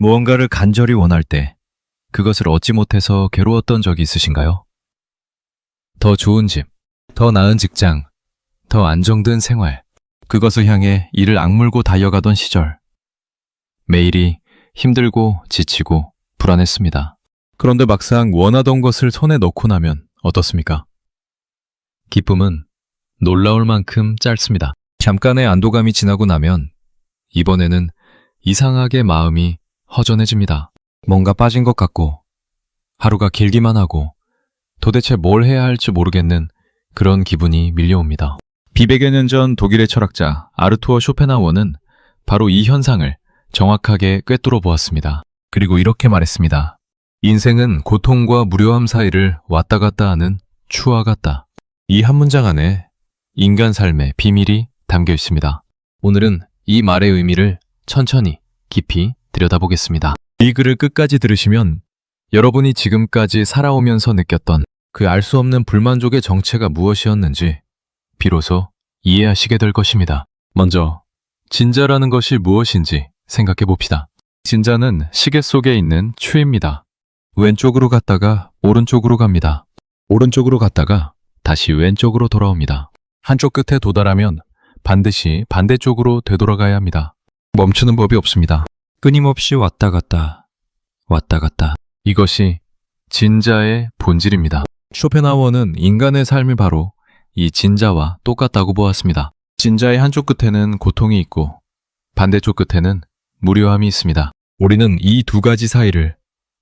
무언가를 간절히 원할 때 그것을 얻지 못해서 괴로웠던 적이 있으신가요? 더 좋은 집, 더 나은 직장, 더 안정된 생활, 그것을 향해 이를 악물고 달려가던 시절. 매일이 힘들고 지치고 불안했습니다. 그런데 막상 원하던 것을 손에 넣고 나면 어떻습니까? 기쁨은 놀라울 만큼 짧습니다. 잠깐의 안도감이 지나고 나면 이번에는 이상하게 마음이 허전해집니다. 뭔가 빠진 것 같고 하루가 길기만 하고 도대체 뭘 해야 할지 모르겠는 그런 기분이 밀려옵니다. 비백여 년 전 독일의 철학자 아르투어 쇼펜하워는 바로 이 현상을 정확하게 꿰뚫어 보았습니다. 그리고 이렇게 말했습니다. 인생은 고통과 무료함 사이를 왔다 갔다 하는 추와 같다. 이 한 문장 안에 인간 삶의 비밀이 담겨 있습니다. 오늘은 이 말의 의미를 천천히 깊이 들여다보겠습니다. 이 글을 끝까지 들으시면 여러분이 지금까지 살아오면서 느꼈던 그 알 수 없는 불만족의 정체가 무엇이었는지 비로소 이해하시게 될 것입니다. 먼저 진자라는 것이 무엇인지 생각해 봅시다. 진자는 시계 속에 있는 추입니다. 왼쪽으로 갔다가 오른쪽으로 갑니다. 오른쪽으로 갔다가 다시 왼쪽으로 돌아옵니다. 한쪽 끝에 도달하면 반드시 반대쪽으로 되돌아가야 합니다. 멈추는 법이 없습니다. 끊임없이 왔다 갔다, 왔다 갔다. 이것이 진자의 본질입니다. 쇼펜하워는 인간의 삶이 바로 이 진자와 똑같다고 보았습니다. 진자의 한쪽 끝에는 고통이 있고 반대쪽 끝에는 무료함이 있습니다. 우리는 이 두 가지 사이를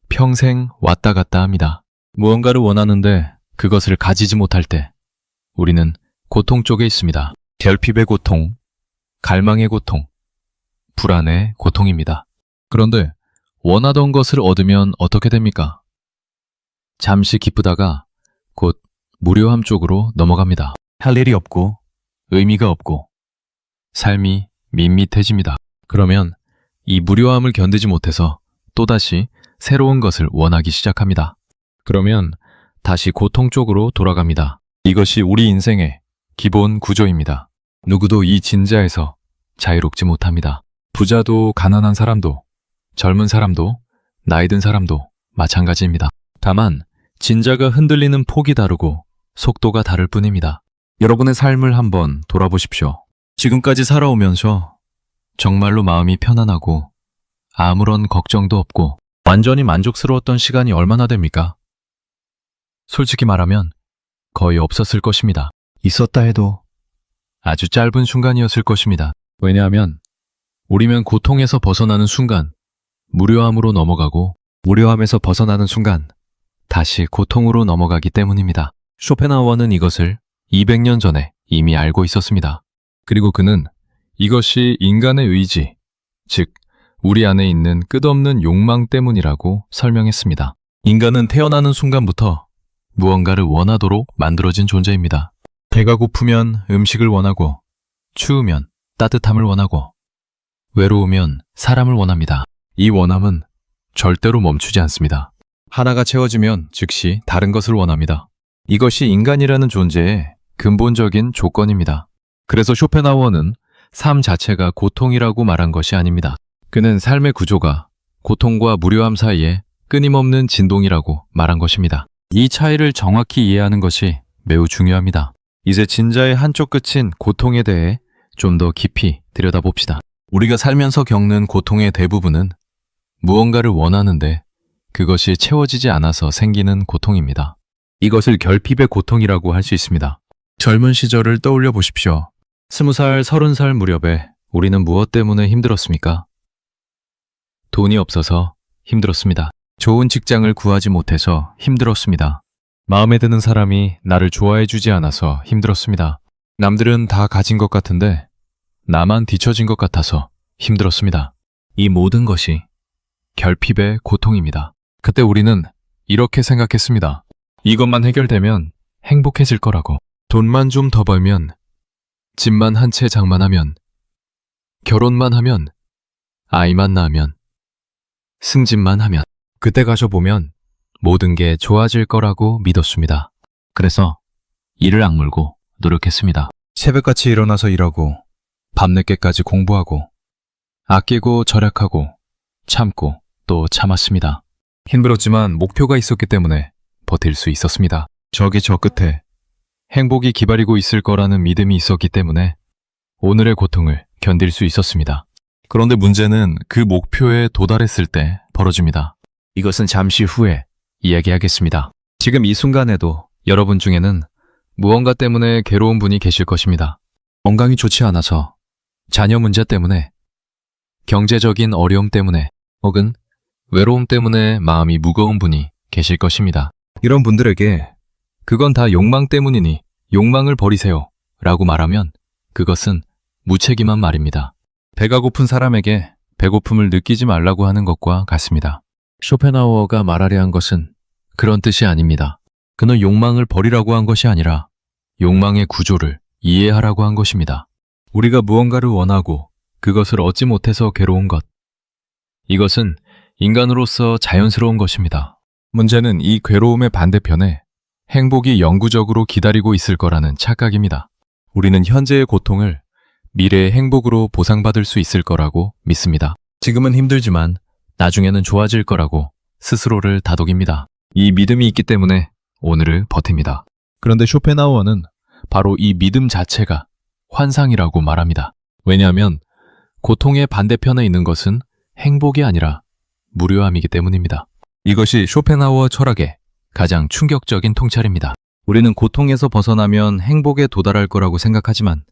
평생 왔다 갔다 합니다. 무언가를 원하는데 그것을 가지지 못할 때 우리는 고통 쪽에 있습니다. 결핍의 고통, 갈망의 고통, 불안의 고통입니다. 그런데 원하던 것을 얻으면 어떻게 됩니까? 잠시 기쁘다가 곧 무료함 쪽으로 넘어갑니다. 할 일이 없고 의미가 없고 삶이 밋밋해집니다. 그러면 이 무료함을 견디지 못해서 또다시 새로운 것을 원하기 시작합니다. 그러면 다시 고통 쪽으로 돌아갑니다. 이것이 우리 인생의 기본 구조입니다. 누구도 이 진자에서 자유롭지 못합니다. 부자도 가난한 사람도 젊은 사람도 나이 든 사람도 마찬가지입니다. 다만 진자가 흔들리는 폭이 다르고 속도가 다를 뿐입니다. 여러분의 삶을 한번 돌아보십시오. 지금까지 살아오면서 정말로 마음이 편안하고 아무런 걱정도 없고 완전히 만족스러웠던 시간이 얼마나 됩니까? 솔직히 말하면 거의 없었을 것입니다. 있었다 해도 아주 짧은 순간이었을 것입니다. 왜냐하면 우리면 고통에서 벗어나는 순간 무료함으로 넘어가고 무료함에서 벗어나는 순간 다시 고통으로 넘어가기 때문입니다. 쇼펜하워는 이것을 200년 전에 이미 알고 있었습니다. 그리고 그는 이것이 인간의 의지, 즉 우리 안에 있는 끝없는 욕망 때문이라고 설명했습니다. 인간은 태어나는 순간부터 무언가를 원하도록 만들어진 존재입니다. 배가 고프면 음식을 원하고 추우면 따뜻함을 원하고 외로우면 사람을 원합니다. 이 원함은 절대로 멈추지 않습니다. 하나가 채워지면 즉시 다른 것을 원합니다. 이것이 인간이라는 존재의 근본적인 조건입니다. 그래서 쇼펜하워는 삶 자체가 고통이라고 말한 것이 아닙니다. 그는 삶의 구조가 고통과 무료함 사이에 끊임없는 진동이라고 말한 것입니다. 이 차이를 정확히 이해하는 것이 매우 중요합니다. 이제 진자의 한쪽 끝인 고통에 대해 좀 더 깊이 들여다봅시다. 우리가 살면서 겪는 고통의 대부분은 무언가를 원하는데 그것이 채워지지 않아서 생기는 고통입니다. 이것을 결핍의 고통이라고 할 수 있습니다. 젊은 시절을 떠올려 보십시오. 20살, 30살 무렵에 우리는 무엇 때문에 힘들었습니까? 돈이 없어서 힘들었습니다. 좋은 직장을 구하지 못해서 힘들었습니다. 마음에 드는 사람이 나를 좋아해 주지 않아서 힘들었습니다. 남들은 다 가진 것 같은데 나만 뒤처진 것 같아서 힘들었습니다. 이 모든 것이 결핍의 고통입니다. 그때 우리는 이렇게 생각했습니다. 이것만 해결되면 행복해질 거라고. 돈만 좀 더 벌면, 집만 한 채 장만하면, 결혼만 하면, 아이만 낳으면, 승진만 하면, 그때 가셔보면 모든 게 좋아질 거라고 믿었습니다. 그래서 이를 악물고 노력했습니다. 새벽같이 일어나서 일하고 밤늦게까지 공부하고 아끼고 절약하고 참고 또 참았습니다. 힘들었지만 목표가 있었기 때문에 버틸 수 있었습니다. 저기 저 끝에 행복이 기다리고 있을 거라는 믿음이 있었기 때문에 오늘의 고통을 견딜 수 있었습니다. 그런데 문제는 그 목표에 도달했을 때 벌어집니다. 이것은 잠시 후에 이야기하겠습니다. 지금 이 순간에도 여러분 중에는 무언가 때문에 괴로운 분이 계실 것입니다. 건강이 좋지 않아서, 자녀 문제 때문에, 경제적인 어려움 때문에, 혹은 외로움 때문에 마음이 무거운 분이 계실 것입니다. 이런 분들에게 그건 다 욕망 때문이니 욕망을 버리세요 라고 말하면 그것은 무책임한 말입니다. 배가 고픈 사람에게 배고픔을 느끼지 말라고 하는 것과 같습니다. 쇼펜하우어가 말하려 한 것은 그런 뜻이 아닙니다. 그는 욕망을 버리라고 한 것이 아니라 욕망의 구조를 이해하라고 한 것입니다. 우리가 무언가를 원하고 그것을 얻지 못해서 괴로운 것. 이것은 인간으로서 자연스러운 것입니다. 문제는 이 괴로움의 반대편에 행복이 영구적으로 기다리고 있을 거라는 착각입니다. 우리는 현재의 고통을 미래의 행복으로 보상받을 수 있을 거라고 믿습니다. 지금은 힘들지만 나중에는 좋아질 거라고 스스로를 다독입니다. 이 믿음이 있기 때문에 오늘을 버팁니다. 그런데 쇼펜하우어는 바로 이 믿음 자체가 환상이라고 말합니다. 왜냐하면 고통의 반대편에 있는 것은 행복이 아니라 무료함이기 때문입니다. 이것이 쇼펜하우어 철학의 가장 충격적인 통찰입니다. 우리는 고통에서 벗어나면 행복에 도달할 거라고 생각하지만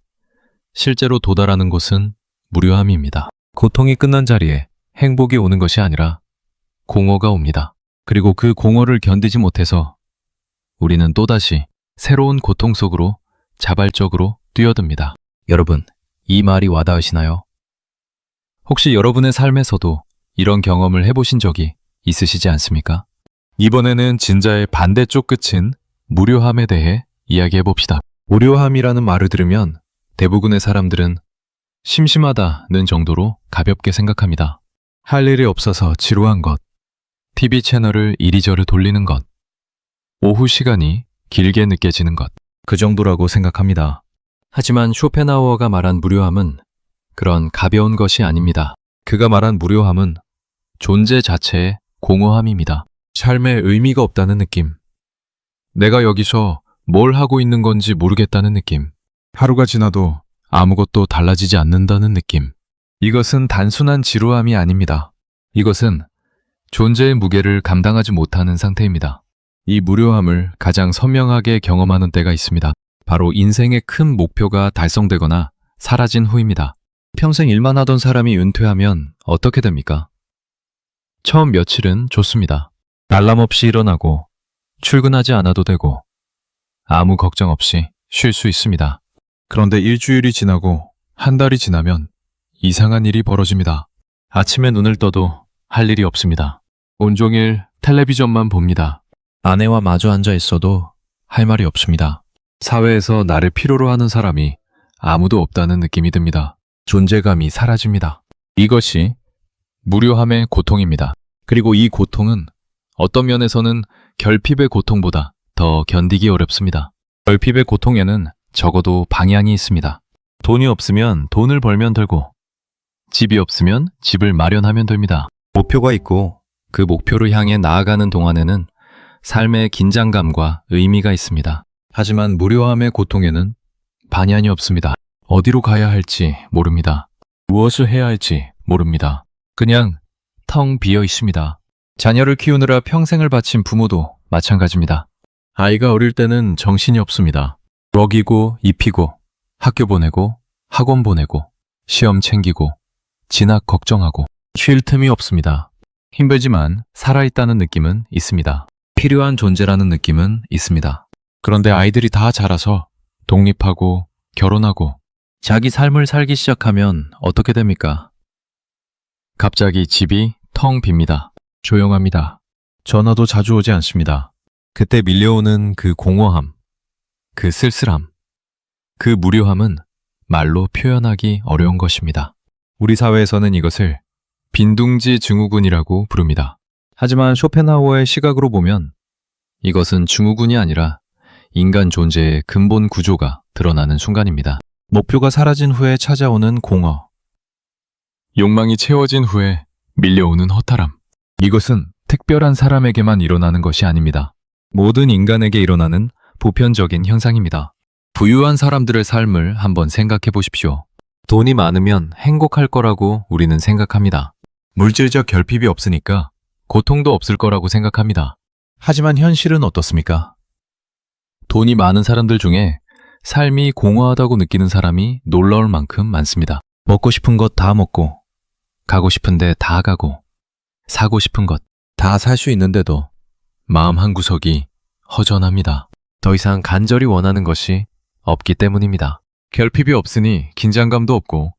실제로 도달하는 곳은 무료함입니다. 고통이 끝난 자리에 행복이 오는 것이 아니라 공허가 옵니다. 그리고 그 공허를 견디지 못해서 우리는 또다시 새로운 고통 속으로 자발적으로 뛰어듭니다. 여러분, 이 말이 와닿으시나요? 혹시 여러분의 삶에서도 이런 경험을 해보신 적이 있으시지 않습니까? 이번에는 진자의 반대쪽 끝인 무료함에 대해 이야기해봅시다. 무료함이라는 말을 들으면 대부분의 사람들은 심심하다는 정도로 가볍게 생각합니다. 할 일이 없어서 지루한 것, TV 채널을 이리저리 돌리는 것, 오후 시간이 길게 느껴지는 것, 그 정도라고 생각합니다. 하지만 쇼펜하우어가 말한 무료함은 그런 가벼운 것이 아닙니다. 그가 말한 무료함은 존재 자체의 공허함입니다. 삶에 의미가 없다는 느낌. 내가 여기서 뭘 하고 있는 건지 모르겠다는 느낌. 하루가 지나도 아무것도 달라지지 않는다는 느낌. 이것은 단순한 지루함이 아닙니다. 이것은 존재의 무게를 감당하지 못하는 상태입니다. 이 무료함을 가장 선명하게 경험하는 때가 있습니다. 바로 인생의 큰 목표가 달성되거나 사라진 후입니다. 평생 일만 하던 사람이 은퇴하면 어떻게 됩니까? 처음 며칠은 좋습니다. 알람 없이 일어나고 출근하지 않아도 되고 아무 걱정 없이 쉴 수 있습니다. 그런데 일주일이 지나고 한 달이 지나면 이상한 일이 벌어집니다. 아침에 눈을 떠도 할 일이 없습니다. 온종일 텔레비전만 봅니다. 아내와 마주 앉아 있어도 할 말이 없습니다. 사회에서 나를 필요로 하는 사람이 아무도 없다는 느낌이 듭니다. 존재감이 사라집니다. 이것이 무료함의 고통입니다. 그리고 이 고통은 어떤 면에서는 결핍의 고통보다 더 견디기 어렵습니다. 결핍의 고통에는 적어도 방향이 있습니다. 돈이 없으면 돈을 벌면 되고, 집이 없으면 집을 마련하면 됩니다. 목표가 있고 그 목표를 향해 나아가는 동안에는 삶의 긴장감과 의미가 있습니다. 하지만 무료함의 고통에는 방향이 없습니다. 어디로 가야 할지 모릅니다. 무엇을 해야 할지 모릅니다. 그냥 텅 비어 있습니다. 자녀를 키우느라 평생을 바친 부모도 마찬가지입니다. 아이가 어릴 때는 정신이 없습니다. 먹이고 입히고 학교 보내고 학원 보내고 시험 챙기고 진학 걱정하고 쉴 틈이 없습니다. 힘들지만 살아있다는 느낌은 있습니다. 필요한 존재라는 느낌은 있습니다. 그런데 아이들이 다 자라서 독립하고 결혼하고 자기 삶을 살기 시작하면 어떻게 됩니까? 갑자기 집이 텅 빕니다. 조용합니다. 전화도 자주 오지 않습니다. 그때 밀려오는 그 공허함, 그 쓸쓸함, 그 무료함은 말로 표현하기 어려운 것입니다. 우리 사회에서는 이것을 빈둥지 증후군이라고 부릅니다. 하지만 쇼펜하우어의 시각으로 보면 이것은 증후군이 아니라 인간 존재의 근본 구조가 드러나는 순간입니다. 목표가 사라진 후에 찾아오는 공허, 욕망이 채워진 후에 밀려오는 허탈함, 이것은 특별한 사람에게만 일어나는 것이 아닙니다. 모든 인간에게 일어나는 보편적인 현상입니다. 부유한 사람들의 삶을 한번 생각해 보십시오. 돈이 많으면 행복할 거라고 우리는 생각합니다. 물질적 결핍이 없으니까 고통도 없을 거라고 생각합니다. 하지만 현실은 어떻습니까? 돈이 많은 사람들 중에 삶이 공허하다고 느끼는 사람이 놀라울 만큼 많습니다. 먹고 싶은 것 다 먹고, 가고 싶은데 다 가고, 사고 싶은 것 다 살 수 있는데도 마음 한구석이 허전합니다. 더 이상 간절히 원하는 것이 없기 때문입니다. 결핍이 없으니 긴장감도 없고,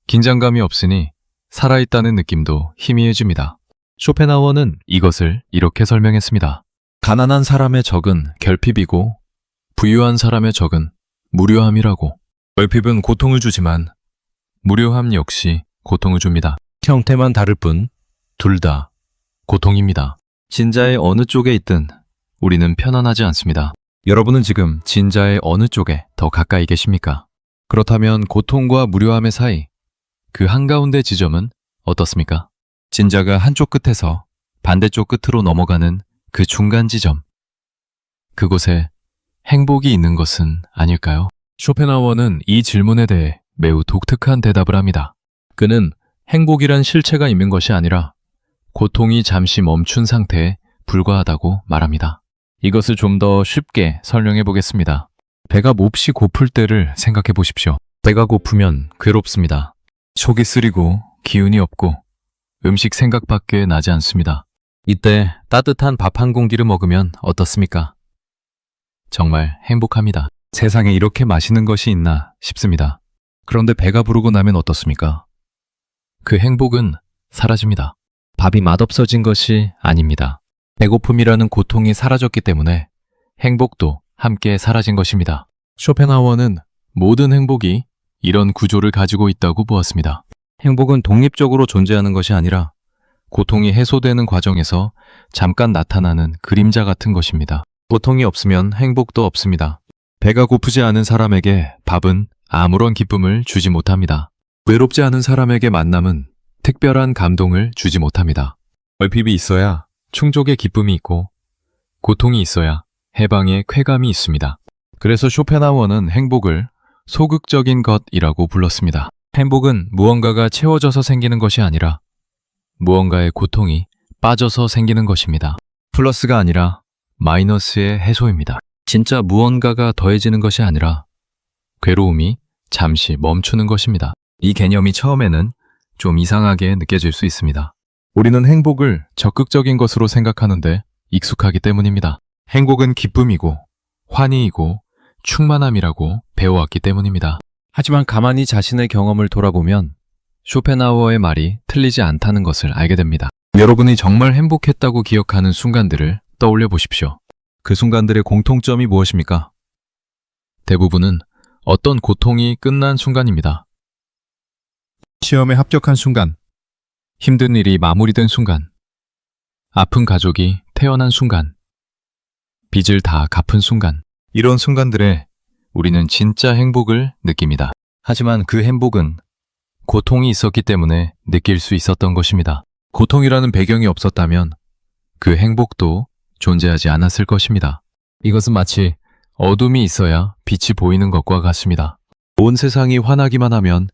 긴장감이 없으니 살아있다는 느낌도 희미해집니다. 쇼펜하우어는 이것을 이렇게 설명했습니다. 가난한 사람의 적은 결핍이고 부유한 사람의 적은 무료함이라고. 결핍은 고통을 주지만 무료함 역시 고통을 줍니다. 형태만 다를 뿐 둘 다 고통입니다. 진자의 어느 쪽에 있든 우리는 편안하지 않습니다. 여러분은 지금 진자의 어느 쪽에 더 가까이 계십니까? 그렇다면 고통과 무료함의 사이, 그 한가운데 지점은 어떻습니까? 진자가 한쪽 끝에서 반대쪽 끝으로 넘어가는 그 중간 지점. 그곳에 행복이 있는 것은 아닐까요? 쇼펜하우어는 이 질문에 대해 매우 독특한 대답을 합니다. 그는 행복이란 실체가 있는 것이 아니라 고통이 잠시 멈춘 상태에 불과하다고 말합니다. 이것을 좀 더 쉽게 설명해 보겠습니다. 배가 몹시 고플 때를 생각해 보십시오. 배가 고프면 괴롭습니다. 속이 쓰리고 기운이 없고 음식 생각밖에 나지 않습니다. 이때 따뜻한 밥 한 공기를 먹으면 어떻습니까? 정말 행복합니다. 세상에 이렇게 맛있는 것이 있나 싶습니다. 그런데 배가 부르고 나면 어떻습니까? 그 행복은 사라집니다. 밥이 맛없어진 것이 아닙니다. 배고픔이라는 고통이 사라졌기 때문에 행복도 함께 사라진 것입니다. 쇼펜하우어는 모든 행복이 이런 구조를 가지고 있다고 보았습니다. 행복은 독립적으로 존재하는 것이 아니라 고통이 해소되는 과정에서 잠깐 나타나는 그림자 같은 것입니다. 고통이 없으면 행복도 없습니다. 배가 고프지 않은 사람에게 밥은 아무런 기쁨을 주지 못합니다. 외롭지 않은 사람에게 만남은 특별한 감동을 주지 못합니다. 결핍이 있어야 충족의 기쁨이 있고 고통이 있어야 해방의 쾌감이 있습니다. 그래서 쇼펜하우어는 행복을 소극적인 것이라고 불렀습니다. 행복은 무언가가 채워져서 생기는 것이 아니라 무언가의 고통이 빠져서 생기는 것입니다. 플러스가 아니라 마이너스의 해소입니다. 진짜 무언가가 더해지는 것이 아니라 괴로움이 잠시 멈추는 것입니다. 이 개념이 처음에는 좀 이상하게 느껴질 수 있습니다. 우리는 행복을 적극적인 것으로 생각하는데 익숙하기 때문입니다. 행복은 기쁨이고 환희이고 충만함이라고 배워왔기 때문입니다. 하지만 가만히 자신의 경험을 돌아보면 쇼펜하우어의 말이 틀리지 않다는 것을 알게 됩니다. 여러분이 정말 행복했다고 기억하는 순간들을 떠올려 보십시오. 그 순간들의 공통점이 무엇입니까? 대부분은 어떤 고통이 끝난 순간입니다. 시험에 합격한 순간, 힘든 일이 마무리된 순간, 아픈 가족이 태어난 순간, 빚을 다 갚은 순간, 이런 순간들에 우리는 진짜 행복을 느낍니다. 하지만 그 행복은 고통이 있었기 때문에 느낄 수 있었던 것입니다. 고통이라는 배경이 없었다면 그 행복도 존재하지 않았을 것입니다. 이것은 마치 어둠이 있어야 빛이 보이는 것과 같습니다. 온 세상이 환하기만 하면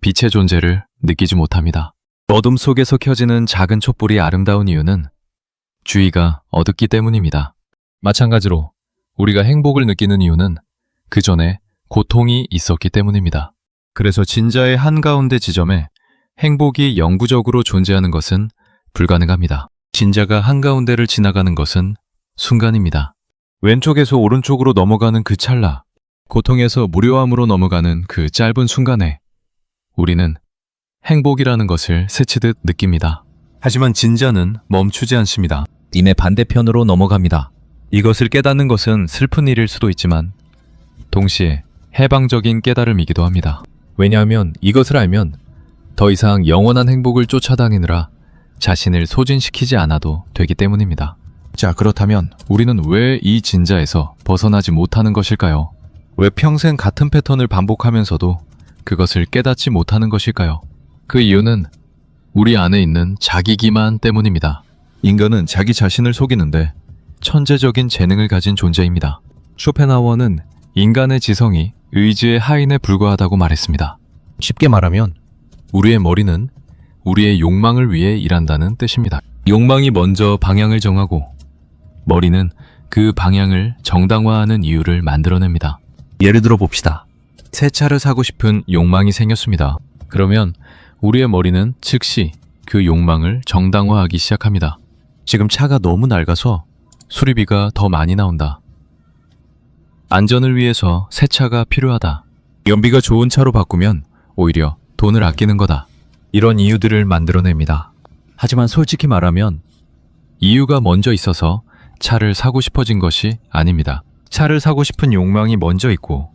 빛의 존재를 느끼지 못합니다. 어둠 속에서 켜지는 작은 촛불이 아름다운 이유는 주위가 어둡기 때문입니다. 마찬가지로 우리가 행복을 느끼는 이유는 그 전에 고통이 있었기 때문입니다. 그래서 진자의 한가운데 지점에 행복이 영구적으로 존재하는 것은 불가능합니다. 진자가 한가운데를 지나가는 것은 순간입니다. 왼쪽에서 오른쪽으로 넘어가는 그 찰나, 고통에서 무료함으로 넘어가는 그 짧은 순간에 우리는 행복이라는 것을 스치듯 느낍니다. 하지만 진자는 멈추지 않습니다. 님의 반대편으로 넘어갑니다. 이것을 깨닫는 것은 슬픈 일일 수도 있지만 동시에 해방적인 깨달음이기도 합니다. 왜냐하면 이것을 알면 더 이상 영원한 행복을 쫓아다니느라 자신을 소진시키지 않아도 되기 때문입니다. 자, 그렇다면 우리는 왜 이 진자에서 벗어나지 못하는 것일까요? 왜 평생 같은 패턴을 반복하면서도 그것을 깨닫지 못하는 것일까요? 그 이유는 우리 안에 있는 자기기만 때문입니다. 인간은 자기 자신을 속이는데 천재적인 재능을 가진 존재입니다. 쇼펜하우어는 인간의 지성이 의지의 하인에 불과하다고 말했습니다. 쉽게 말하면 우리의 머리는 우리의 욕망을 위해 일한다는 뜻입니다. 욕망이 먼저 방향을 정하고 머리는 그 방향을 정당화하는 이유를 만들어냅니다. 예를 들어 봅시다. 새 차를 사고 싶은 욕망이 생겼습니다. 그러면 우리의 머리는 즉시 그 욕망을 정당화하기 시작합니다. 지금 차가 너무 낡아서 수리비가 더 많이 나온다. 안전을 위해서 새 차가 필요하다. 연비가 좋은 차로 바꾸면 오히려 돈을 아끼는 거다. 이런 이유들을 만들어냅니다. 하지만 솔직히 말하면 이유가 먼저 있어서 차를 사고 싶어진 것이 아닙니다. 차를 사고 싶은 욕망이 먼저 있고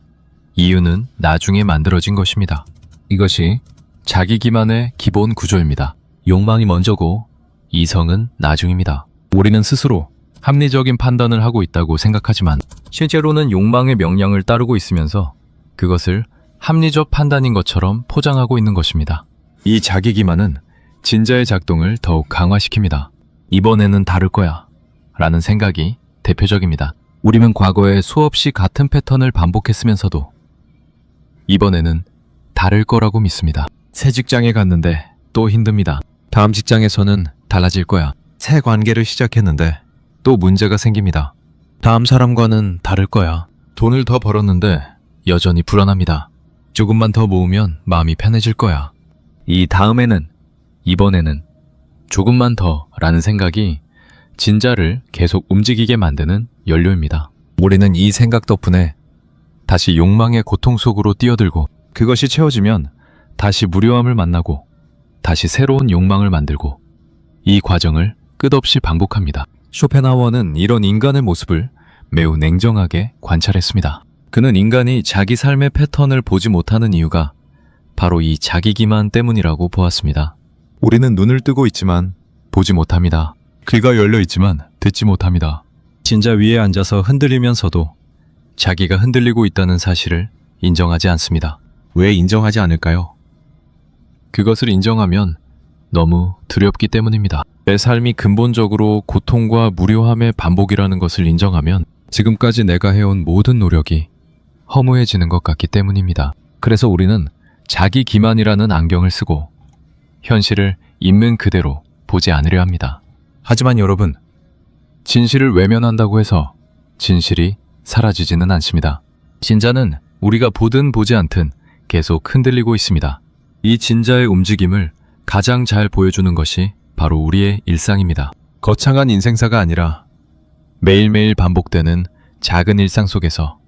이유는 나중에 만들어진 것입니다. 이것이 자기기만의 기본 구조입니다. 욕망이 먼저고 이성은 나중입니다. 우리는 스스로 합리적인 판단을 하고 있다고 생각하지만 실제로는 욕망의 명령을 따르고 있으면서 그것을 합리적 판단인 것처럼 포장하고 있는 것입니다. 이 자기기만은 진자의 작동을 더욱 강화시킵니다. 이번에는 다를 거야 라는 생각이 대표적입니다. 우리는 과거에 수없이 같은 패턴을 반복했으면서도 이번에는 다를 거라고 믿습니다. 새 직장에 갔는데 또 힘듭니다. 다음 직장에서는 달라질 거야. 새 관계를 시작했는데 또 문제가 생깁니다. 다음 사람과는 다를 거야. 돈을 더 벌었는데 여전히 불안합니다. 조금만 더 모으면 마음이 편해질 거야. 이 다음에는, 이번에는 조금만 더 라는 생각이 진자를 계속 움직이게 만드는 연료입니다. 우리는 이 생각 덕분에 다시 욕망의 고통 속으로 뛰어들고 그것이 채워지면 다시 무료함을 만나고 다시 새로운 욕망을 만들고 이 과정을 끝없이 반복합니다. 쇼펜하우어는 이런 인간의 모습을 매우 냉정하게 관찰했습니다. 그는 인간이 자기 삶의 패턴을 보지 못하는 이유가 바로 이 자기기만 때문이라고 보았습니다. 우리는 눈을 뜨고 있지만 보지 못합니다. 귀가 열려 있지만 듣지 못합니다. 진자 위에 앉아서 흔들리면서도 자기가 흔들리고 있다는 사실을 인정하지 않습니다. 왜 인정하지 않을까요? 그것을 인정하면 너무 두렵기 때문입니다. 내 삶이 근본적으로 고통과 무료함의 반복이라는 것을 인정하면 지금까지 내가 해온 모든 노력이 허무해지는 것 같기 때문입니다. 그래서 우리는 자기 기만이라는 안경을 쓰고 현실을 있는 그대로 보지 않으려 합니다. 하지만 여러분, 진실을 외면한다고 해서 진실이 사라지지는 않습니다. 진자는 우리가 보든 보지 않든 계속 흔들리고 있습니다. 이 진자의 움직임을 가장 잘 보여주는 것이 바로 우리의 일상입니다. 거창한 인생사가 아니라 매일매일 반복되는 작은 일상 속에서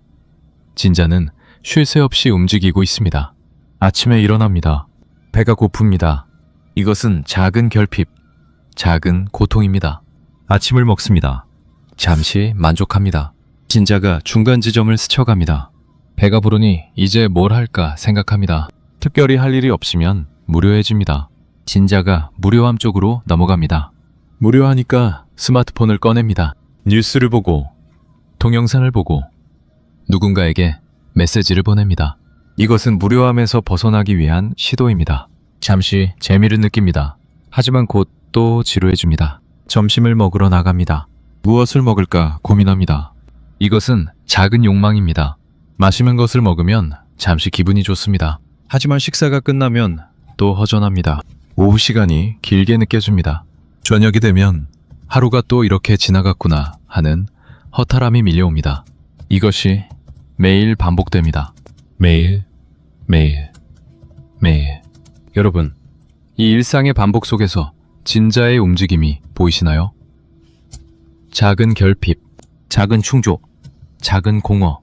진자는 쉴 새 없이 움직이고 있습니다. 아침에 일어납니다. 배가 고픕니다. 이것은 작은 결핍, 작은 고통입니다. 아침을 먹습니다. 잠시 만족합니다. 진자가 중간 지점을 스쳐갑니다. 배가 부르니 이제 뭘 할까 생각합니다. 특별히 할 일이 없으면 무료해집니다. 진자가 무료함 쪽으로 넘어갑니다. 무료하니까 스마트폰을 꺼냅니다. 뉴스를 보고 동영상을 보고 누군가에게 메시지를 보냅니다. 이것은 무료함에서 벗어나기 위한 시도입니다. 잠시 재미를 느낍니다. 하지만 곧 또 지루해집니다. 점심을 먹으러 나갑니다. 무엇을 먹을까 고민합니다. 이것은 작은 욕망입니다. 맛있는 것을 먹으면 잠시 기분이 좋습니다. 하지만 식사가 끝나면 또 허전합니다. 오후 시간이 길게 느껴집니다. 저녁이 되면 하루가 또 이렇게 지나갔구나 하는 허탈함이 밀려옵니다. 이것이 매일 반복됩니다. 매일, 매일, 매일. 여러분, 이 일상의 반복 속에서 진자의 움직임이 보이시나요? 작은 결핍, 작은 충족, 작은 공허,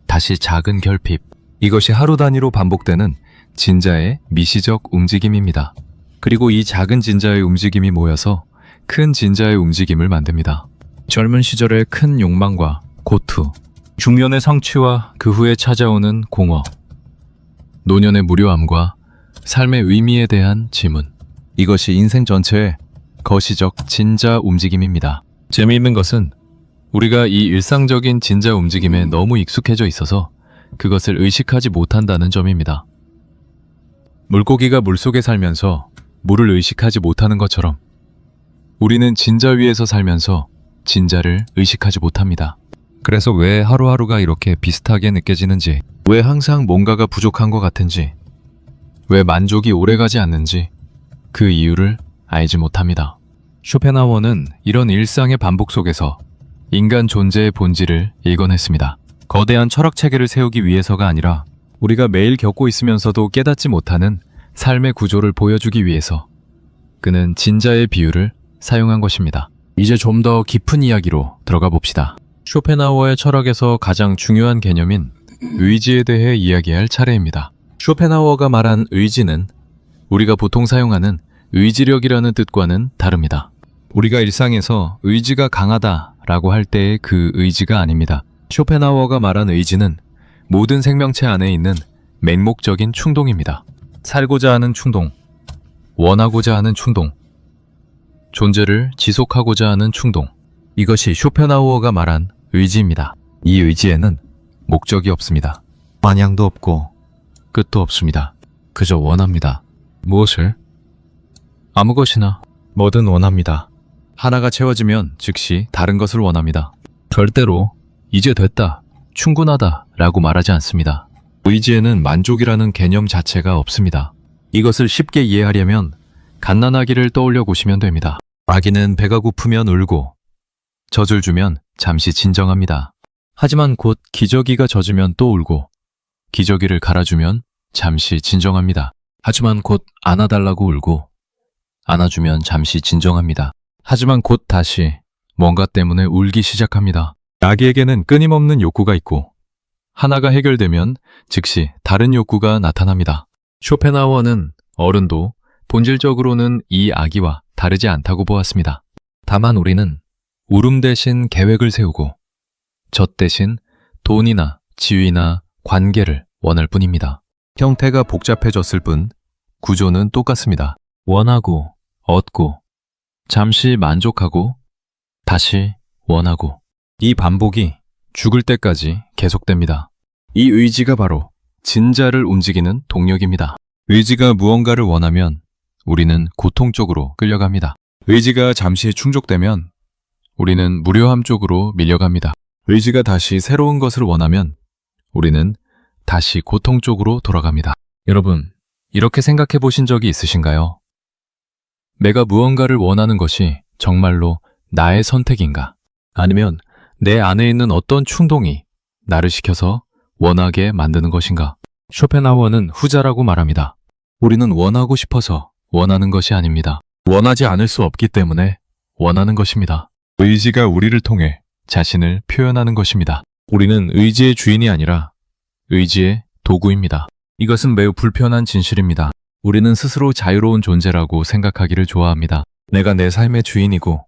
다시 작은 결핍. 이것이 하루 단위로 반복되는 진자의 미시적 움직임입니다. 그리고 이 작은 진자의 움직임이 모여서 큰 진자의 움직임을 만듭니다. 젊은 시절의 큰 욕망과 고투, 중년의 성취와 그 후에 찾아오는 공허, 노년의 무료함과 삶의 의미에 대한 질문. 이것이 인생 전체의 거시적 진자 움직임입니다. 재미있는 것은 우리가 이 일상적인 진자 움직임에 너무 익숙해져 있어서 그것을 의식하지 못한다는 점입니다. 물고기가 물속에 살면서 물을 의식하지 못하는 것처럼 우리는 진자 위에서 살면서 진자를 의식하지 못합니다. 그래서 왜 하루하루가 이렇게 비슷하게 느껴지는지, 왜 항상 뭔가가 부족한 것 같은지, 왜 만족이 오래가지 않는지 그 이유를 알지 못합니다. 쇼펜하워는 이런 일상의 반복 속에서 인간 존재의 본질을 읽어냈습니다. 거대한 철학 체계를 세우기 위해서가 아니라 우리가 매일 겪고 있으면서도 깨닫지 못하는 삶의 구조를 보여주기 위해서 그는 진자의 비유를 사용한 것입니다. 이제 좀 더 깊은 이야기로 들어가 봅시다. 쇼펜하워의 철학에서 가장 중요한 개념인 의지에 대해 이야기할 차례입니다. 쇼펜하워가 말한 의지는 우리가 보통 사용하는 의지력이라는 뜻과는 다릅니다. 우리가 일상에서 의지가 강하다라고 할 때의 그 의지가 아닙니다. 쇼펜하워가 말한 의지는 모든 생명체 안에 있는 맹목적인 충동입니다. 살고자 하는 충동, 원하고자 하는 충동, 존재를 지속하고자 하는 충동. 이것이 쇼펜하우어가 말한 의지입니다. 이 의지에는 목적이 없습니다. 방향도 없고 끝도 없습니다. 그저 원합니다. 무엇을? 아무 것이나 뭐든 원합니다. 하나가 채워지면 즉시 다른 것을 원합니다. 절대로 이제 됐다, 충분하다 라고 말하지 않습니다. 의지에는 만족이라는 개념 자체가 없습니다. 이것을 쉽게 이해하려면 갓난아기를 떠올려 보시면 됩니다. 아기는 배가 고프면 울고 젖을 주면 잠시 진정합니다. 하지만 곧 기저귀가 젖으면 또 울고 기저귀를 갈아주면 잠시 진정합니다. 하지만 곧 안아달라고 울고 안아주면 잠시 진정합니다. 하지만 곧 다시 뭔가 때문에 울기 시작합니다. 아기에게는 끊임없는 욕구가 있고 하나가 해결되면 즉시 다른 욕구가 나타납니다. 쇼펜하워는 어른도 본질적으로는 이 아기와 다르지 않다고 보았습니다. 다만 우리는 울음 대신 계획을 세우고 젖 대신 돈이나 지위나 관계를 원할 뿐입니다. 형태가 복잡해졌을 뿐 구조는 똑같습니다. 원하고 얻고 잠시 만족하고 다시 원하고 이 반복이 죽을 때까지 계속됩니다. 이 의지가 바로 진자를 움직이는 동력입니다. 의지가 무언가를 원하면 우리는 고통 쪽으로 끌려갑니다. 의지가 잠시 충족되면 우리는 무료함 쪽으로 밀려갑니다. 의지가 다시 새로운 것을 원하면 우리는 다시 고통 쪽으로 돌아갑니다. 여러분, 이렇게 생각해 보신 적이 있으신가요? 내가 무언가를 원하는 것이 정말로 나의 선택인가? 아니면 내 안에 있는 어떤 충동이 나를 시켜서 원하게 만드는 것인가? 쇼펜하워는 후자라고 말합니다. 우리는 원하고 싶어서 원하는 것이 아닙니다. 원하지 않을 수 없기 때문에 원하는 것입니다. 의지가 우리를 통해 자신을 표현하는 것입니다. 우리는 의지의 주인이 아니라 의지의 도구입니다. 이것은 매우 불편한 진실입니다. 우리는 스스로 자유로운 존재라고 생각하기를 좋아합니다. 내가 내 삶의 주인이고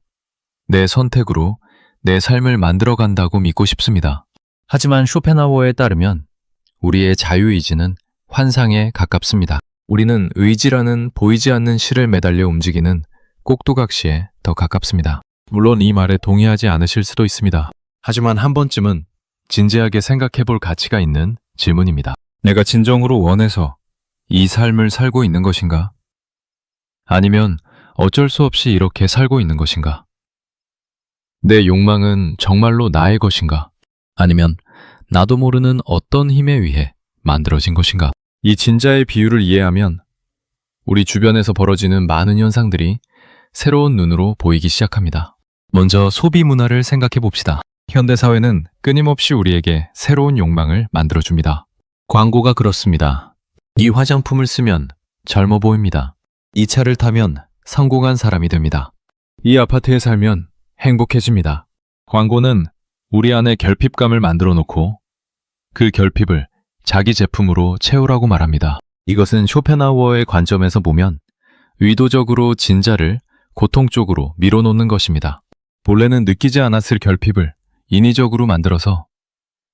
내 선택으로 내 삶을 만들어간다고 믿고 싶습니다. 하지만 쇼펜하워에 따르면 우리의 자유의지는 환상에 가깝습니다. 우리는 의지라는 보이지 않는 실을 매달려 움직이는 꼭두각시에 더 가깝습니다. 물론 이 말에 동의하지 않으실 수도 있습니다. 하지만 한 번쯤은 진지하게 생각해 볼 가치가 있는 질문입니다. 내가 진정으로 원해서 이 삶을 살고 있는 것인가? 아니면 어쩔 수 없이 이렇게 살고 있는 것인가? 내 욕망은 정말로 나의 것인가? 아니면 나도 모르는 어떤 힘에 의해 만들어진 것인가? 이 진자의 비유를 이해하면 우리 주변에서 벌어지는 많은 현상들이 새로운 눈으로 보이기 시작합니다. 먼저 소비 문화를 생각해 봅시다. 현대사회는 끊임없이 우리에게 새로운 욕망을 만들어줍니다. 광고가 그렇습니다. 이 화장품을 쓰면 젊어 보입니다. 이 차를 타면 성공한 사람이 됩니다. 이 아파트에 살면 행복해집니다. 광고는 우리 안에 결핍감을 만들어 놓고 그 결핍을 자기 제품으로 채우라고 말합니다. 이것은 쇼펜하워의 관점에서 보면 의도적으로 진자를 고통 쪽으로 밀어놓는 것입니다. 본래는 느끼지 않았을 결핍을 인위적으로 만들어서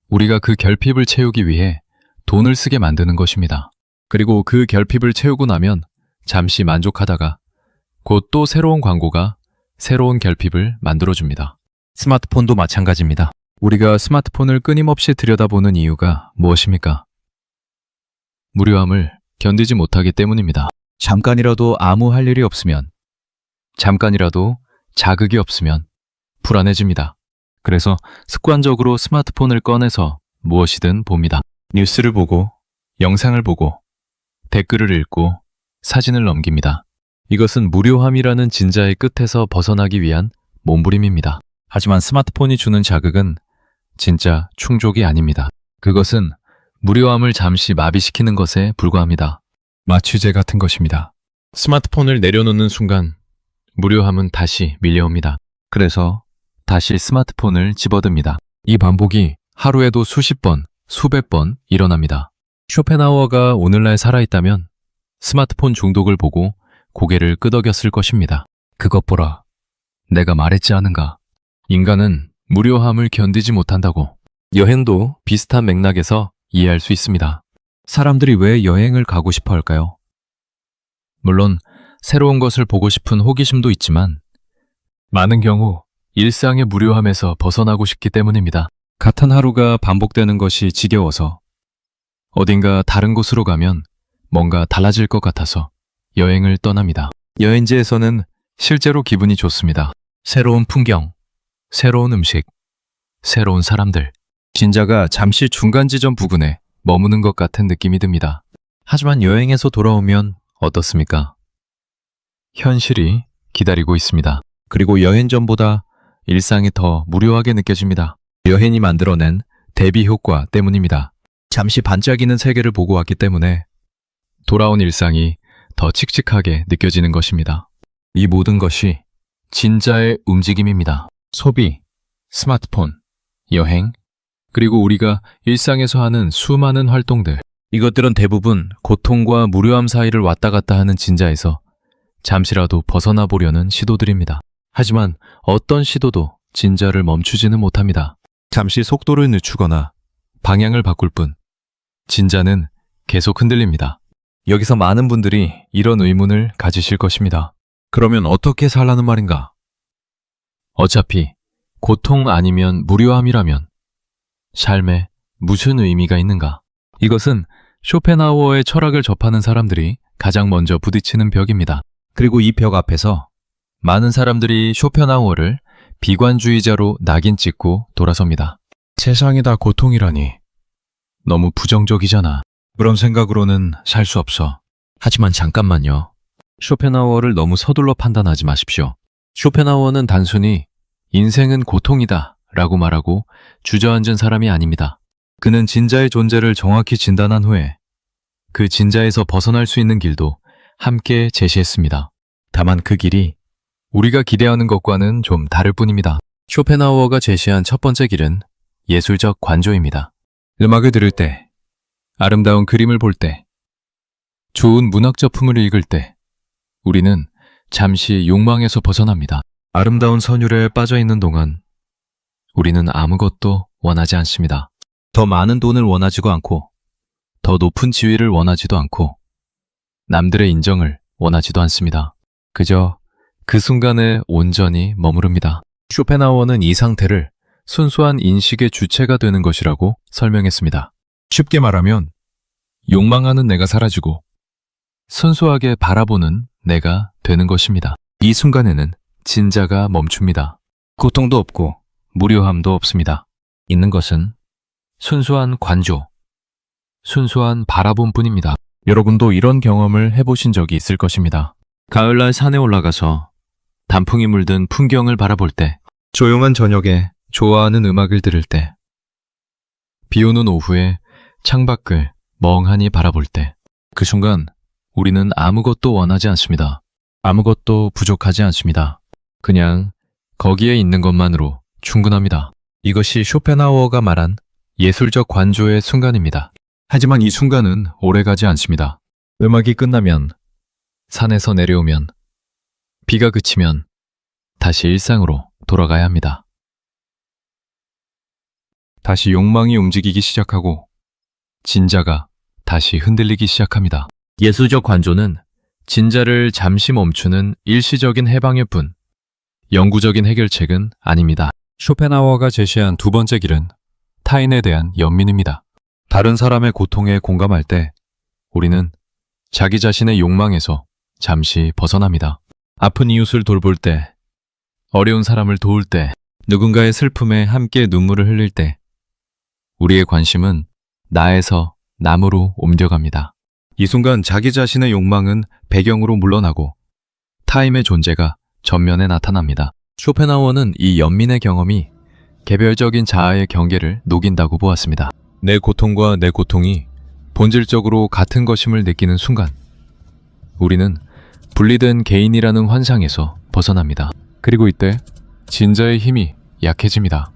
우리가 그 결핍을 채우기 위해 돈을 쓰게 만드는 것입니다. 그리고 그 결핍을 채우고 나면 잠시 만족하다가 곧 또 새로운 광고가 새로운 결핍을 만들어줍니다. 스마트폰도 마찬가지입니다. 우리가 스마트폰을 끊임없이 들여다보는 이유가 무엇입니까? 무료함을 견디지 못하기 때문입니다. 잠깐이라도 아무 할 일이 없으면, 잠깐이라도 자극이 없으면 불안해집니다. 그래서 습관적으로 스마트폰을 꺼내서 무엇이든 봅니다. 뉴스를 보고, 영상을 보고, 댓글을 읽고, 사진을 넘깁니다. 이것은 무료함이라는 진자의 끝에서 벗어나기 위한 몸부림입니다. 하지만 스마트폰이 주는 자극은 진짜 충족이 아닙니다. 그것은 무료함을 잠시 마비시키는 것에 불과합니다. 마취제 같은 것입니다. 스마트폰을 내려놓는 순간 무료함은 다시 밀려옵니다. 그래서 다시 스마트폰을 집어듭니다. 이 반복이 하루에도 수십 번, 수백 번 일어납니다. 쇼펜하우어가 오늘날 살아있다면 스마트폰 중독을 보고 고개를 끄덕였을 것입니다. 그것 보라. 내가 말했지 않은가. 인간은 무료함을 견디지 못한다고. 여행도 비슷한 맥락에서 이해할 수 있습니다. 사람들이 왜 여행을 가고 싶어 할까요? 물론 새로운 것을 보고 싶은 호기심도 있지만 많은 경우 일상의 무료함에서 벗어나고 싶기 때문입니다. 같은 하루가 반복되는 것이 지겨워서 어딘가 다른 곳으로 가면 뭔가 달라질 것 같아서 여행을 떠납니다. 여행지에서는 실제로 기분이 좋습니다. 새로운 풍경, 새로운 음식, 새로운 사람들. 진자가 잠시 중간 지점 부근에 머무는 것 같은 느낌이 듭니다. 하지만 여행에서 돌아오면 어떻습니까? 현실이 기다리고 있습니다. 그리고 여행 전보다 일상이 더 무료하게 느껴집니다. 여행이 만들어낸 대비 효과 때문입니다. 잠시 반짝이는 세계를 보고 왔기 때문에 돌아온 일상이 더 칙칙하게 느껴지는 것입니다. 이 모든 것이 진자의 움직임입니다. 소비, 스마트폰, 여행, 그리고 우리가 일상에서 하는 수많은 활동들. 이것들은 대부분 고통과 무료함 사이를 왔다 갔다 하는 진자에서 잠시라도 벗어나 보려는 시도들입니다. 하지만 어떤 시도도 진자를 멈추지는 못합니다. 잠시 속도를 늦추거나 방향을 바꿀 뿐 진자는 계속 흔들립니다. 여기서 많은 분들이 이런 의문을 가지실 것입니다. 그러면 어떻게 살라는 말인가? 어차피 고통 아니면 무료함이라면 삶에 무슨 의미가 있는가? 이것은 쇼펜하우어의 철학을 접하는 사람들이 가장 먼저 부딪히는 벽입니다. 그리고 이 벽 앞에서 많은 사람들이 쇼펜하우어를 비관주의자로 낙인 찍고 돌아섭니다. 세상이 다 고통이라니. 너무 부정적이잖아. 그런 생각으로는 살 수 없어. 하지만 잠깐만요. 쇼펜하우어를 너무 서둘러 판단하지 마십시오. 쇼펜하우어는 단순히 인생은 고통이다 라고 말하고 주저앉은 사람이 아닙니다. 그는 진자의 존재를 정확히 진단한 후에 그 진자에서 벗어날 수 있는 길도 함께 제시했습니다. 다만 그 길이 우리가 기대하는 것과는 좀 다를 뿐입니다. 쇼펜하우어가 제시한 첫 번째 길은 예술적 관조입니다. 음악을 들을 때, 아름다운 그림을 볼 때, 좋은 문학 작품을 읽을 때 우리는 잠시 욕망에서 벗어납니다. 아름다운 선율에 빠져 있는 동안 우리는 아무것도 원하지 않습니다. 더 많은 돈을 원하지도 않고, 더 높은 지위를 원하지도 않고, 남들의 인정을 원하지도 않습니다. 그저 그 순간에 온전히 머무릅니다. 쇼펜하우어는 이 상태를 순수한 인식의 주체가 되는 것이라고 설명했습니다. 쉽게 말하면 욕망하는 내가 사라지고 순수하게 바라보는 내가 되는 것입니다. 이 순간에는 진자가 멈춥니다. 고통도 없고 무료함도 없습니다. 있는 것은 순수한 관조, 순수한 바라봄뿐입니다. 여러분도 이런 경험을 해보신 적이 있을 것입니다. 가을날 산에 올라가서 단풍이 물든 풍경을 바라볼 때, 조용한 저녁에 좋아하는 음악을 들을 때, 비 오는 오후에 창밖을 멍하니 바라볼 때, 그 순간 우리는 아무것도 원하지 않습니다. 아무것도 부족하지 않습니다. 그냥 거기에 있는 것만으로 충분합니다. 이것이 쇼펜하우어가 말한 예술적 관조의 순간입니다. 하지만 이 순간은 오래가지 않습니다. 음악이 끝나면, 산에서 내려오면, 비가 그치면 다시 일상으로 돌아가야 합니다. 다시 욕망이 움직이기 시작하고 진자가 다시 흔들리기 시작합니다. 예술적 관조는 진자를 잠시 멈추는 일시적인 해방일 뿐 영구적인 해결책은 아닙니다. 쇼펜하우어가 제시한 두 번째 길은 타인에 대한 연민입니다. 다른 사람의 고통에 공감할 때 우리는 자기 자신의 욕망에서 잠시 벗어납니다. 아픈 이웃을 돌볼 때, 어려운 사람을 도울 때, 누군가의 슬픔에 함께 눈물을 흘릴 때, 우리의 관심은 나에서 남으로 옮겨갑니다. 이 순간 자기 자신의 욕망은 배경으로 물러나고 타임의 존재가 전면에 나타납니다. 쇼펜하우어는 이 연민의 경험이 개별적인 자아의 경계를 녹인다고 보았습니다. 내 고통과 내 고통이 본질적으로 같은 것임을 느끼는 순간, 우리는 분리된 개인이라는 환상에서 벗어납니다. 그리고 이때 진저의 힘이 약해집니다.